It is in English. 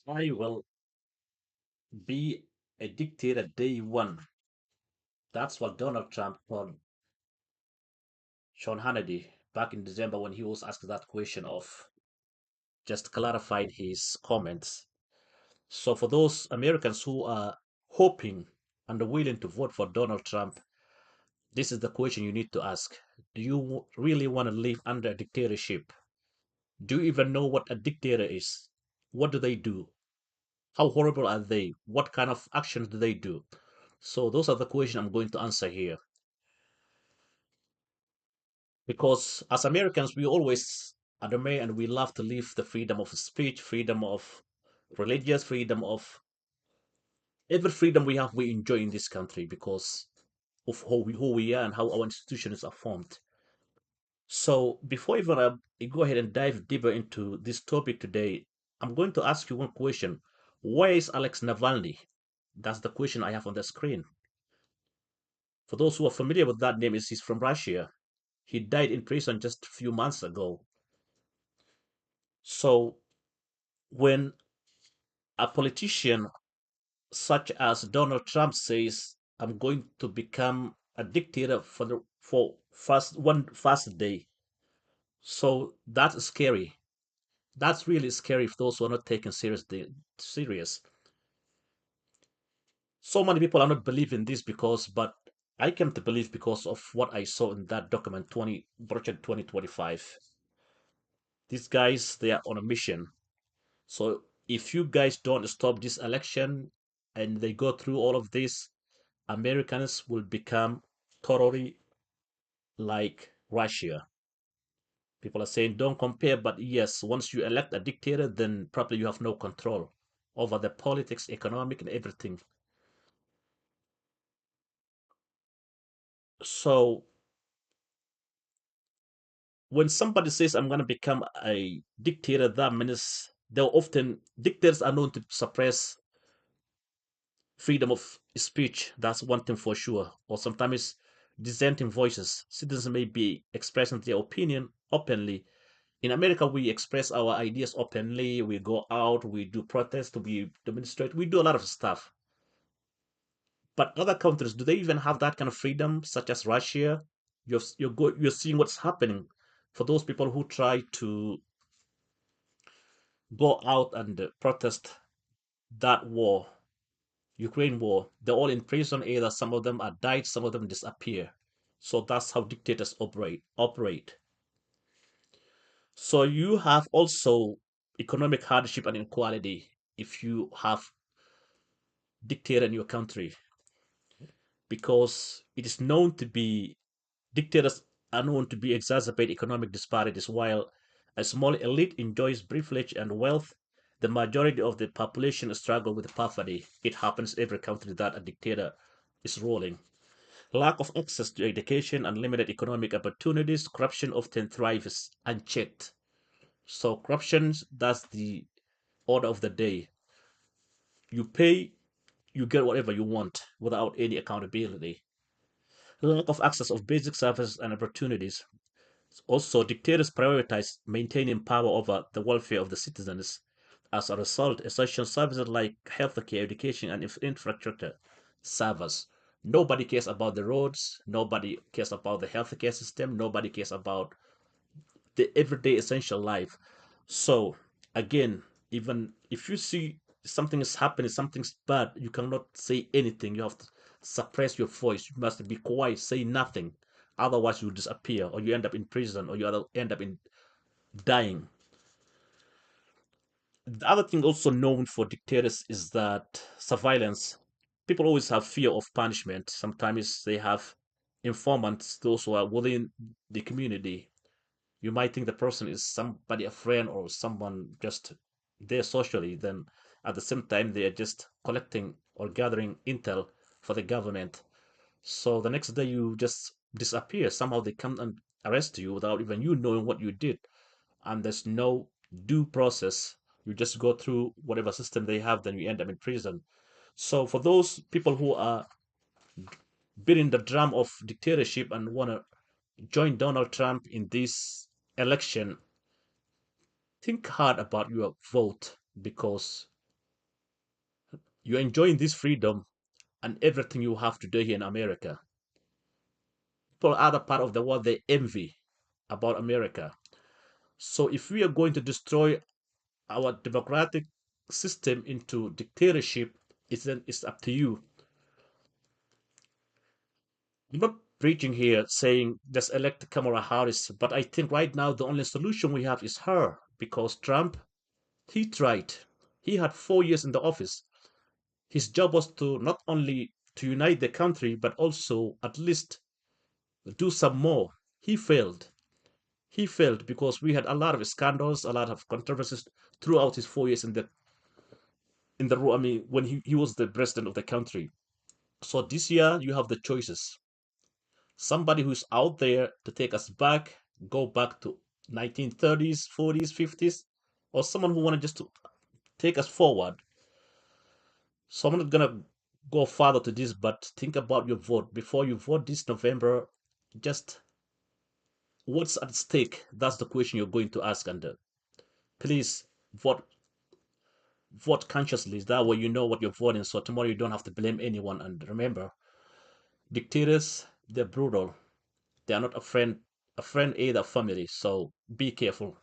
I will be a dictator day one. That's what Donald Trump told Sean Hannity back in December when he was asked that question of just clarified his comments. So for those Americans who are hoping and willing to vote for Donald Trump, this is the question you need to ask. Do you really want to live under a dictatorship? Do you even know what a dictator is? What do they do? How horrible are they? What kind of actions do they do? So those are the questions I'm going to answer here. Because as Americans, we always admire and we love to live the freedom of speech, freedom of religious freedom of every freedom we have, we enjoy in this country because of who we are and how our institutions are formed. So before even I go ahead and dive deeper into this topic today, I'm going to ask you one question. Where is Alex Navalny? That's the question I have on the screen. For those who are familiar with that name, is he's from Russia. He died in prison just a few months ago. So when a politician such as Donald Trump says, "I'm going to become a dictator for first day," so that's scary. That's really scary if those who are not taken serious. So many people are not believing this but I came to believe because of what I saw in that document 20 Project 2025. These guys, they are on a mission. So if you guys don't stop this election and they go through all of this, Americans will become totally like Russia. People are saying don't compare, but yes, once you elect a dictator, then probably you have no control over the politics, economic, and everything. So when somebody says I'm going to become a dictator, that means they'll often dictators are known to suppress freedom of speech. That's one thing for sure. Or sometimes dissenting voices. Citizens may be expressing their opinion openly. In America, we express our ideas openly. We go out, we do protests, we demonstrate, we do a lot of stuff. But other countries, do they even have that kind of freedom, such as Russia? You're seeing what's happening for those people who try to go out and protest that war, Ukraine war. They're all in prison. Either some of them are died, some of them disappear. So that's how dictators operate. So you have also economic hardship and inequality if you have dictator in your country, because it is known to be dictators are known to be exacerbate economic disparities while a small elite enjoys privilege and wealth. The majority of the population struggle with poverty. It happens every country that a dictator is ruling. Lack of access to education and limited economic opportunities, corruption often thrives unchecked. So corruption, that's the order of the day. You pay, you get whatever you want without any accountability. Lack of access of basic services and opportunities. Also, dictators prioritize maintaining power over the welfare of the citizens. As a result, essential services like healthcare, education, and infrastructure suffers. Nobody cares about the roads. Nobody cares about the healthcare system. Nobody cares about the everyday essential life. So again, even if you see something is happening, something's bad, you cannot say anything. You have to suppress your voice. You must be quiet, say nothing. Otherwise, you disappear, or you end up in prison, or you end up in dying. The other thing also known for dictators is that surveillance. People always have fear of punishment. Sometimes they have informants, those who are within the community. You might think the person is somebody, a friend, or someone just there socially. Then at the same time, they are just collecting or gathering intel for the government. So the next day, you just disappear. Somehow they come and arrest you without even you knowing what you did. And there's no due process. You just go through whatever system they have, then you end up in prison. So for those people who are beating the drum of dictatorship and want to join Donald Trump in this election, think hard about your vote because You're enjoying this freedom and everything you have today here in America. People other part of the world they envy about America. So if we are going to destroy our democratic system into dictatorship, it's up to you. I'm not preaching here saying just elect Kamala Harris, but I think right now the only solution we have is her because Trump, he tried. He had 4 years in the office. His job was to not only to unite the country, but also at least do some more. He failed. He failed because we had a lot of scandals, a lot of controversies throughout his 4 years in the role. I mean, when he was the president of the country. So this year you have the choices. Somebody who's out there to take us back, go back to 1930s, 40s, 50s, or someone who wanted just to take us forward. So I'm not gonna go further to this, but think about your vote before you vote this November. Just what's at stake? That's the question you're going to ask, and please vote vote consciously. That way you know what you're voting, so tomorrow you don't have to blame anyone. And remember, dictators, they're brutal. They are not a friend either family. So be careful.